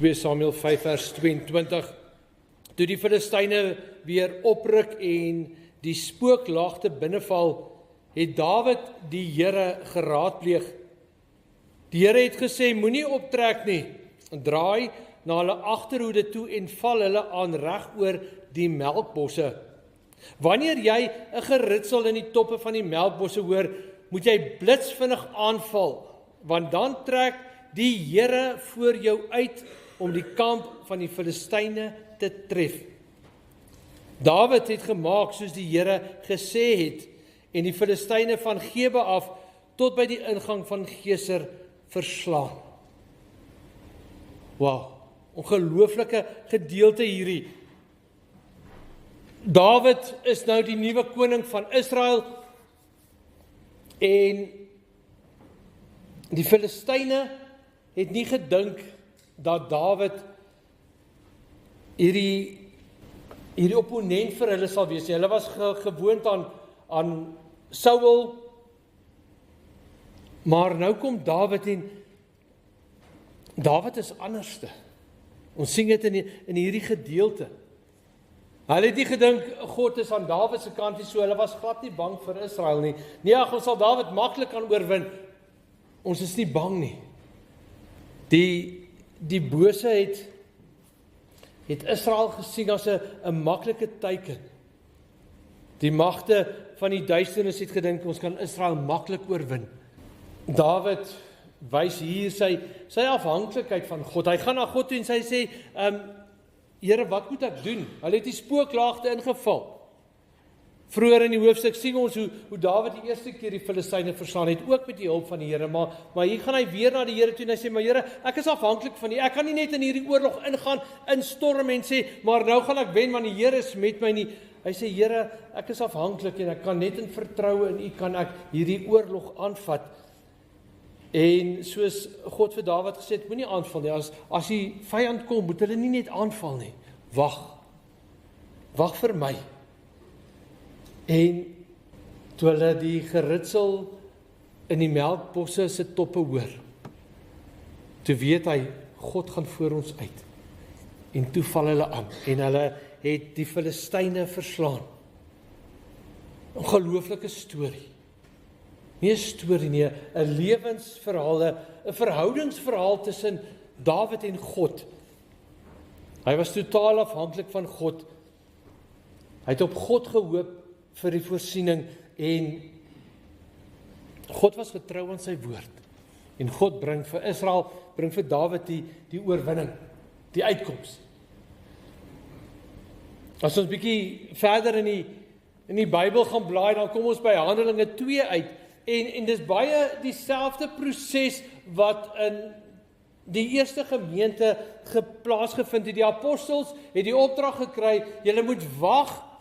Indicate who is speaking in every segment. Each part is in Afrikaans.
Speaker 1: 2 Samuel 5 vers 22. Toe die Filistyne weer opruk en die spooklaagte binneval, het Dawid die Here geraadpleeg. Die Here het gesê, moenie optrek nie, draai na hulle agterhoede toe en val hulle aan reg oor die melkbosse. Wanneer jy 'n geritsel in die toppe van die melkbosse hoor, moet jy blitsvinnig aanval, want dan trek die Here voor jou uit om die kamp van die Filistyne te tref. Dawid het gemaak soos die Here gesê het en die Filistyne van Geba af tot by die ingang van Geser verslaan. Wow, ongelooflike gedeelte hierdie. Dawid is nou die nuwe koning van Israel en die Filistyne het nie gedink dat Dawid hierdie opponent vir hulle sal wees. Hulle was gewoond aan Saul, maar nou kom Dawid en Dawid is anderste. Ons sien dit in hierdie gedeelte. Hulle het nie gedink God is aan Dawid se kant nie, so hulle was glad nie bang vir Israel nie. Nee, ons sal Dawid maklik kan oorwin. Ons is nie bang nie. Die bose het Israel gesien as 'n maklike teiken. Die magte van die duisternis het gedink ons kan Israel maklik oorwin. Dawid wys hier sy afhanklikheid van God. Hy gaan na God toe en sy sê, Here, wat moet ek doen? Hulle het die spooklaagte ingeval. Vroeër in die hoofstuk sien ons hoe Dawid die eerste keer die Filistyne verslaan het, ook met die hulp van die Here, maar hier gaan hy weer na die Here toe en hy sê, maar Here, ek is afhanklik van U. Ek kan nie net in hierdie oorlog ingaan, instorm en sê, maar nou gaan ek wen want die Here is met my nie. Hy sê, Here, ek is afhanklik en ek kan net in vertroue in U kan ek hierdie oorlog aanvat. En soos God vir Dawid gesê het, moenie aanval nie. As die vyand kom, moet hulle nie net aanval nie. Wag vir my. En toe hulle die geritsel in die melkbosse se toppe hoor, toe weet hy, God gaan voor ons uit. En toe val hulle aan, en hulle het die Filistyne verslaan. Ongelooflike storie. Nie 'n storie nie, 'n lewensverhaal, 'n verhoudingsverhaal tussen Dawid en God. Hy was totaal afhanklik van God. Hy het op God gehoop vir die voorsiening en God was getrou aan sy woord. En God bring vir Israel, bring vir Dawid die oorwinning, die uitkoms. As ons bietjie verder in die Bybel gaan blaai, dan kom ons by Handelinge 2 uit. En dis baie dieselfde proses wat in die eerste gemeente plaasgevind het. Die apostels het die opdrag gekry, julle moet wag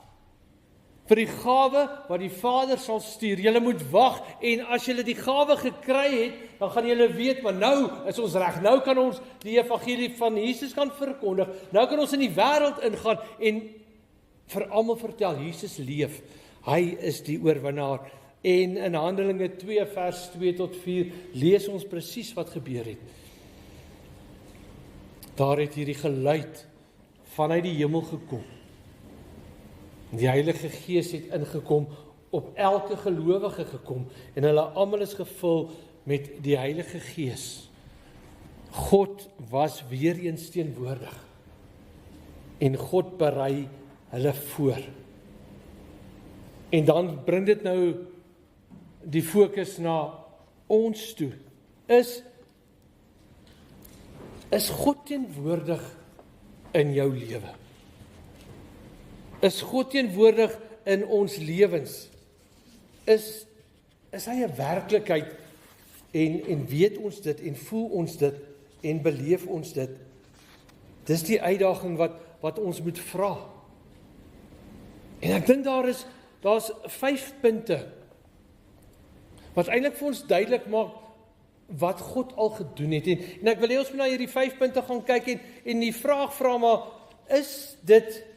Speaker 1: vir die gawe wat die Vader sal stuur. Julle moet wag en as julle die gawe gekry het, dan gaan julle weet, maar nou is ons reg. Nou kan ons die evangelie van Jesus kan verkondig. Nou kan ons in die wêreld ingaan en vir almal vertel, Jesus leef. Hy is die oorwinnaar. En in Handelinge 2 vers 2 tot 4 lees ons presies wat gebeur het. Daar het hierdie geluid vanuit die hemel gekom. Die Heilige Gees het ingekom, op elke gelowige gekom, en hulle almal is gevul met die Heilige Gees. God was weer eens teenwoordig, en God berei hulle voor. En dan bring dit nou die fokus na ons toe. Is God teenwoordig in jou lewe? Is God teenwoordig in ons lewens? Is hy 'n werklikheid en weet ons dit en voel ons dit en beleef ons dit? Dis die uitdaging wat ons moet vra. En ek dink daar's 5 punte wat eintlik vir ons duidelik maak wat God al gedoen het. En ek wil hê ons moet na hierdie 5 punte gaan kyk en die vraag vra maar, is dit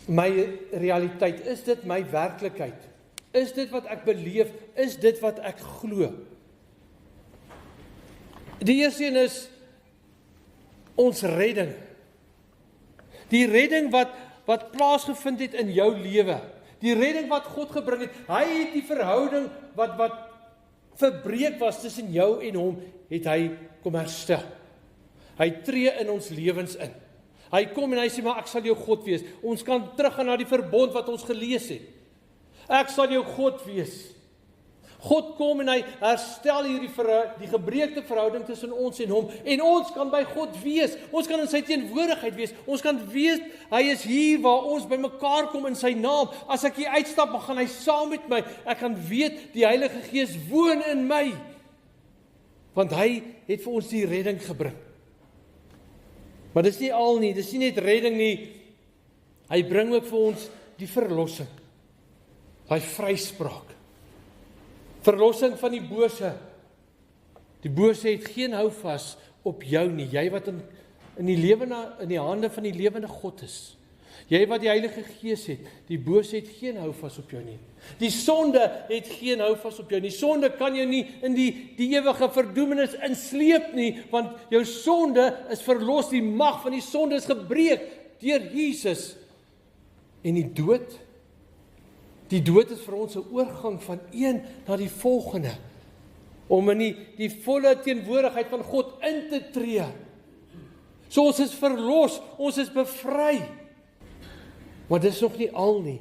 Speaker 1: my realiteit? Is dit my werklikheid? Is dit wat ek beleef? Is dit wat ek glo? Die eerste een is, ons redding. Die redding wat plaasgevind het in jou lewe. Die redding wat God gebring het. Hy het die verhouding wat verbreek was tussen jou en hom, het hy kom herstel. Hy tree in ons lewens in. Hy kom en hy sê, maar ek sal jou God wees. Ons kan teruggaan na die verbond wat ons gelees het. Ek sal jou God wees. God kom en hy herstel die gebreekte verhouding tussen ons en hom. En ons kan by God wees. Ons kan in sy teenwoordigheid wees. Ons kan weet, hy is hier waar ons by mekaar kom in sy naam. As ek hier uitstap, dan gaan hy saam met my. Ek kan weet, die Heilige Gees woon in my. Want hy het vir ons die redding gebring. Maar dis nie al nie, dis nie net redding nie. Hy bring ook vir ons die verlossing. Hy vryspraak. Verlossing van die bose. Die bose het geen houvas op jou nie. Jy wat in die hande van die lewende God is. Jy wat die Heilige Gees het, die bose het geen houvas op jou nie. Die sonde het geen houvas op jou nie. Sonde kan jou nie in die ewige verdoemenis insleep nie, want jou sonde is verlos, die mag van die sonde is gebreek deur Jesus. En die dood is vir ons 'n oorgang van een na die volgende, om in die volle teenwoordigheid van God in te tree. So ons is verlos, ons is bevry. Maar dis nog nie al nie.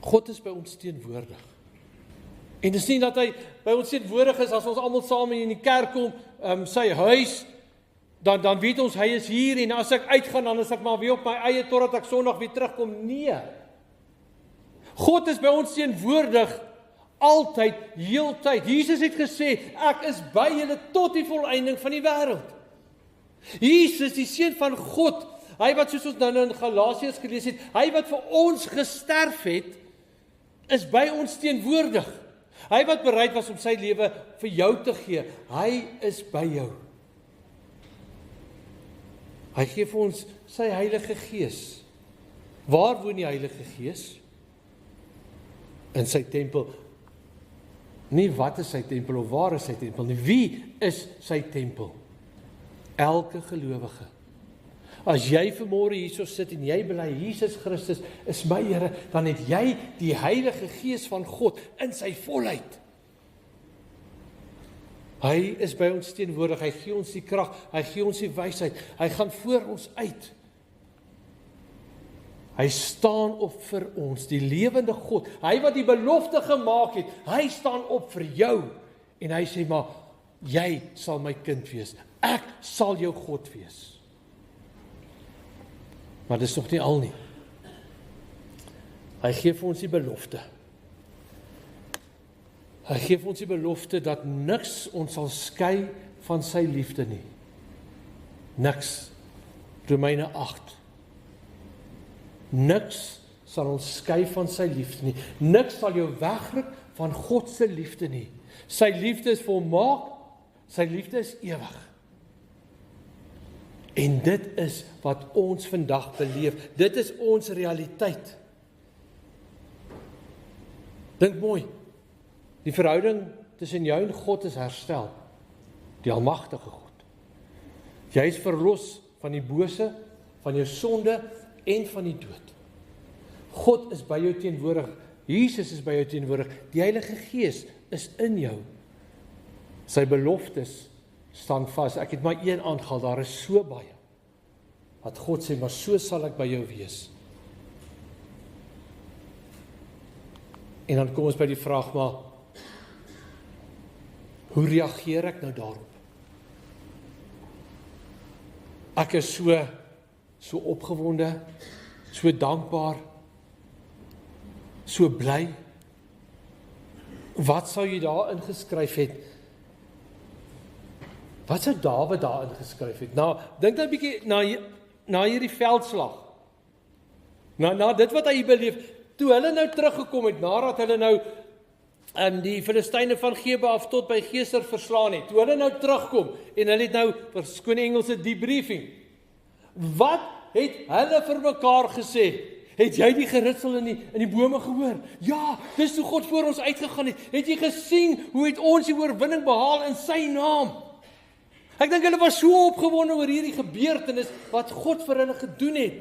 Speaker 1: God is by ons teenwoordig. En dis nie dat hy by ons teenwoordig is as ons almal saam in die kerk kom, sy huis, dan weet ons hy is hier, en as ek uitgaan, dan is ek maar weer op my eie totdat ek Sondag weer terugkom. Nee. God is by ons teenwoordig altyd, heeltyd. Jesus het gesê, ek is by julle tot die volëinding van die wêreld. Jesus, die Seun van God, hy wat soos ons nou in Galasiërs gelees het, hy wat vir ons gesterf het, is by ons teenwoordig. Hy wat bereid was om sy lewe vir jou te gee, hy is by jou. Hy gee vir ons sy Heilige Gees. Waar woon die Heilige Gees? In sy tempel. Nie wat is sy tempel of waar is sy tempel nie. Wie is sy tempel? Elke gelowige. As jy vanmôre hierso sit en jy bely Jesus Christus is my Here, dan het jy die Heilige Gees van God in sy volheid. Hy is by ons teenwoordig, hy gee ons die krag, hy gee ons die wysheid, hy gaan voor ons uit. Hy staan op vir ons, die lewende God, hy wat die belofte gemaak het, hy staan op vir jou, en hy sê, maar, jy sal my kind wees, ek sal jou God wees. Maar dis nog nie al nie. Hy gee vir ons die belofte. Hy gee vir ons die belofte dat niks ons sal skei van sy liefde nie. Niks. Romeine 8. Niks sal ons skei van sy liefde nie. Niks sal jou wegruk van God se liefde nie. Sy liefde is volmaak, sy liefde is ewig. En dit is wat ons vandag beleef. Dit is ons realiteit. Dink mooi. Die verhouding tussen jou en God is herstel. Die almagtige God. Jy is verlos van die bose, van jou sonde en van die dood. God is by jou teenwoordig. Jesus is by jou teenwoordig. Die Heilige Gees is in jou. Sy beloftes staan vas. Ek het maar een aangehaal, daar is so baie. Wat God sê, maar so sal ek by jou wees. En dan kom ons by die vraag, maar hoe reageer ek nou daarop? Ek is so opgewonde, so dankbaar, so bly. Wat sou jy daar ingeskryf het? Wat sou Dawid daar ingeskryf het? Nou, dink nou 'n bietjie na hierdie veldslag. Na dit wat hy beleef, toe hulle nou teruggekom het, nadat hulle nou die Filistyne van Geba af tot by Geser verslaan het, toe hulle nou terugkom, en hulle het nou, verskoon Engelse debriefing, wat het hulle vir mekaar gesê? Het jy die geritsel in die bome gehoor? Ja, dis hoe God voor ons uitgegaan het. Het jy gesien hoe het ons die oorwinning behaal in sy naam? Ek dink hulle was so opgewonde oor hierdie gebeurtenis wat God vir hulle gedoen het.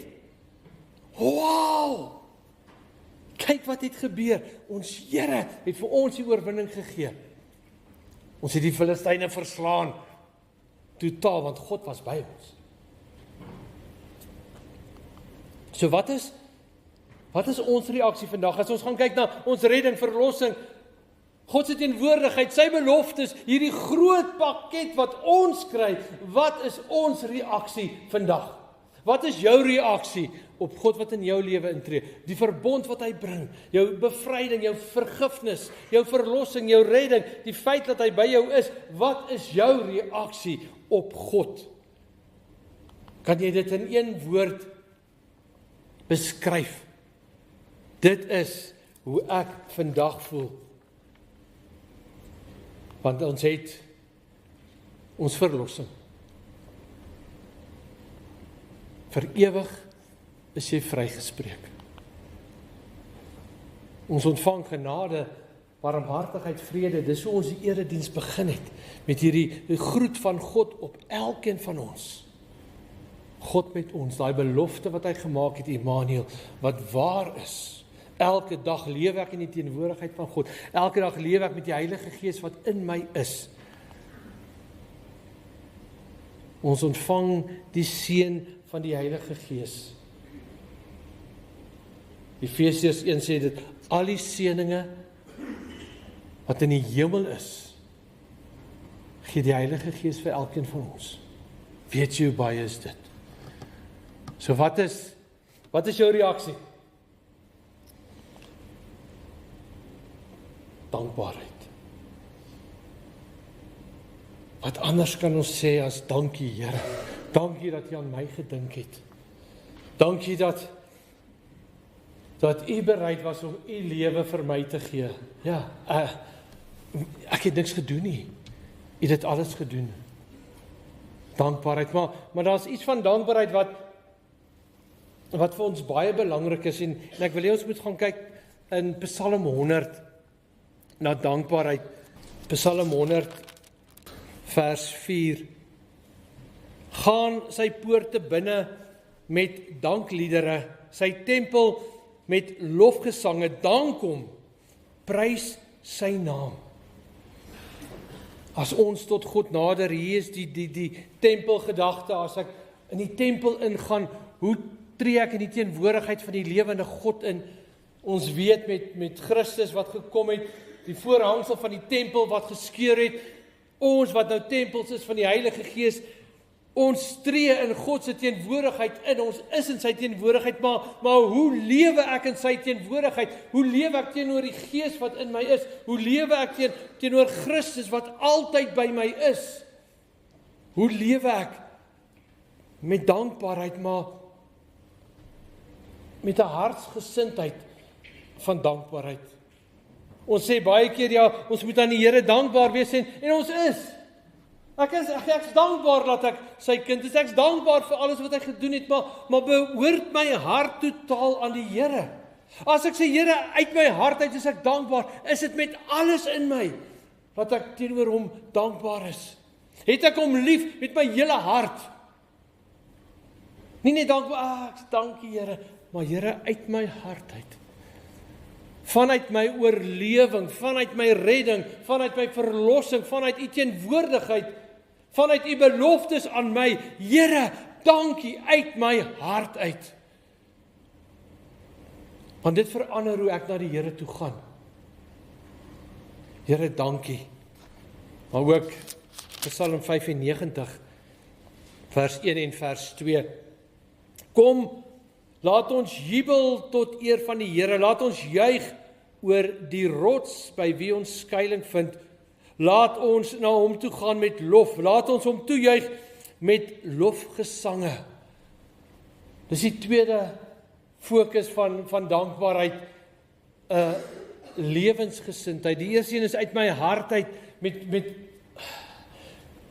Speaker 1: Wow! Kyk wat het gebeur. Ons Here het vir ons die oorwinning gegee. Ons het die Filistyne verslaan. Totaal, want God was by ons. So wat is ons reaksie vandag? As ons gaan kyk na ons redding, verlossing, God se teenwoordigheid, sy beloftes, hierdie groot pakket wat ons kry, wat is ons reaksie vandag? Wat is jou reaksie op God wat in jou lewe intree? Die verbond wat hy bring, jou bevryding, jou vergifnis, jou verlossing, jou redding, die feit dat hy by jou is, wat is jou reaksie op God? Kan jy dit in een woord beskryf? Dit is hoe ek vandag voel. Want ons het ons verlossing. Vir ewig is jy vrygespreek. Ons ontvang genade, barmhartigheid, vrede. Dis hoe ons die erediens begin het, met hierdie groet van God op elkeen van ons. God met ons, daai belofte wat hy gemaak het, Immanuel, wat waar is. Elke dag lewe ek in die teenwoordigheid van God. Elke dag lewe ek met die Heilige Gees wat in my is. Ons ontvang die seën van die Heilige Gees. Efesiërs 1 sê dit, al die seëninge wat in die hemel is, gee die Heilige Gees vir elkeen van ons. Weet jy hoe baie is dit? So wat is jou reaksie? Dankbaarheid. Wat anders kan ons sê as dankie, Here. Dankie dat jy aan my gedink het. Dankie dat u bereid was om u lewe vir my te gee. Ja, ek het niks gedoen nie. U het dit alles gedoen. Dankbaarheid, maar daar's iets van dankbaarheid wat vir ons baie belangrik is en ek wil hê ons moet gaan kyk in Psalm 100 na dankbaarheid. Psalm 100 vers 4. Gaan sy poorte binne met dankliedere, sy tempel met lofgesange, dank hom, prys sy naam. As ons tot God nader, hier is die tempelgedagte, as ek in die tempel ingaan, hoe tree ek in die teenwoordigheid van die lewende God in? Ons weet met Christus wat gekom het, die voorhangsel van die tempel wat geskeur het, ons wat nou tempels is van die Heilige Gees, ons tree in God se teenwoordigheid in, ons is in sy teenwoordigheid, maar hoe lewe ek in sy teenwoordigheid? Hoe lewe ek teenoor die Gees wat in my is? Hoe lewe ek teenoor Christus wat altyd by my is? Hoe lewe ek met dankbaarheid, maar met 'n hartsgesindheid van dankbaarheid? Ons sê baie keer, ja, ons moet aan die Here dankbaar wees en ons is. Ek's dankbaar dat ek sy kind is. Ek's dankbaar vir alles wat hy gedoen het, maar behoort my hart totaal aan die Here. As ek sê, Here, uit my hart uit is ek dankbaar, is dit met alles in my wat ek teenoor hom dankbaar is. Het ek hom lief met my hele hart? Nie net dankbaar, ek dankie Here, maar Here, uit my hart uit. Vanuit my oorlewing, vanuit my redding, vanuit my verlossing, vanuit u teenwoordigheid, vanuit u beloftes aan my, Here, dankie uit my hart uit. Want dit verander hoe ek na die Here toe gaan. Here, dankie. Maar ook Psalm 95, vers 1 en vers 2. Kom, laat ons jubel tot eer van die Here, laat ons juig oor die rots by wie ons skuiling vind. Laat ons na hom toe gaan met lof, laat ons hom toejuig met lofgesange. Dis die tweede fokus van dankbaarheid, lewensgesindheid. Die eerste een is uit my hart uit,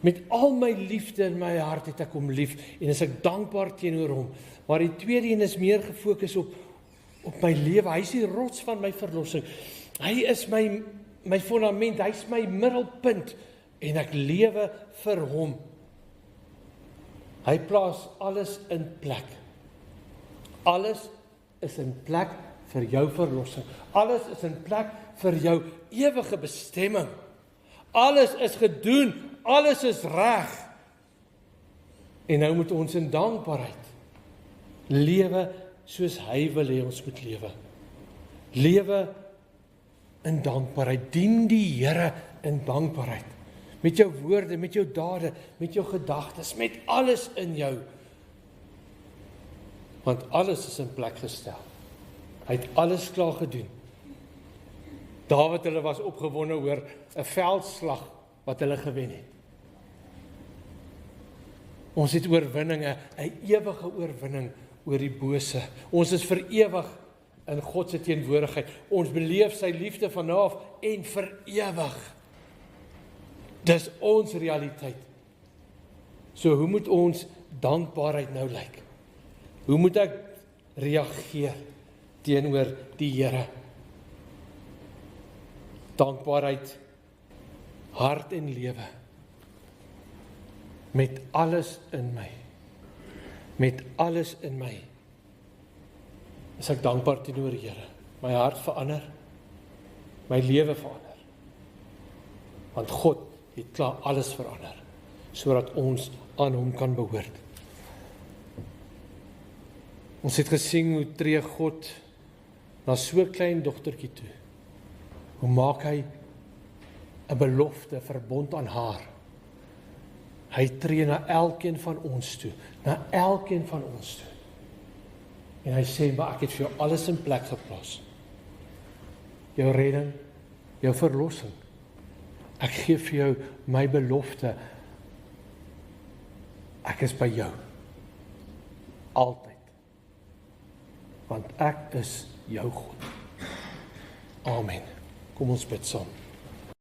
Speaker 1: met al my liefde in my hart het ek hom lief, en is ek dankbaar teenoor hom. Maar die tweede een is meer gefokus op my lewe. Hy is die rots van my verlossing. Hy is my fondament, hy is my middelpunt, en ek lewe vir hom. Hy plaas alles in plek. Alles is in plek vir jou verlossing. Alles is in plek vir jou ewige bestemming. Alles is gedoen, alles is reg. En nou moet ons in dankbaarheid lewe soos hy wil hê ons moet lewe. Lewe in dankbaarheid. Dien die Here in dankbaarheid. Met jou woorde, met jou dade, met jou gedagtes, met alles in jou. Want alles is in plek gestel. Hy het alles klaar gedoen. Dawid, hulle was opgewonde oor 'n veldslag wat hulle gewen het. Ons het oorwinninge, 'n ewige oorwinning oor die bose. Ons is vir ewig in God se teenwoordigheid. Ons beleef sy liefde vanaf en vir ewig. Dis ons realiteit. So hoe moet ons dankbaarheid nou lyk? Hoe moet ek reageer teenoor die Here? Dankbaarheid, hart en lewe. Met alles in my. Met alles in my. Is ek dankbaar teenoor die Here. My hart verander. My lewe verander. Want God het klaar alles verander, sodat ons aan hom kan behoort. Ons het gesien hoe tree God na so 'n klein dogtertjie toe. Hoe maak hy 'n belofte, verbond aan haar. Hy tree na elkeen van ons toe, na elkeen van ons toe. En hy sê, maar ek het vir jou alles in plek geplaas. Jou redding, jou verlossing. Ek gee vir jou my belofte. Ek is by jou. Altyd. Want ek is jou God. Amen. Kom ons bid saam.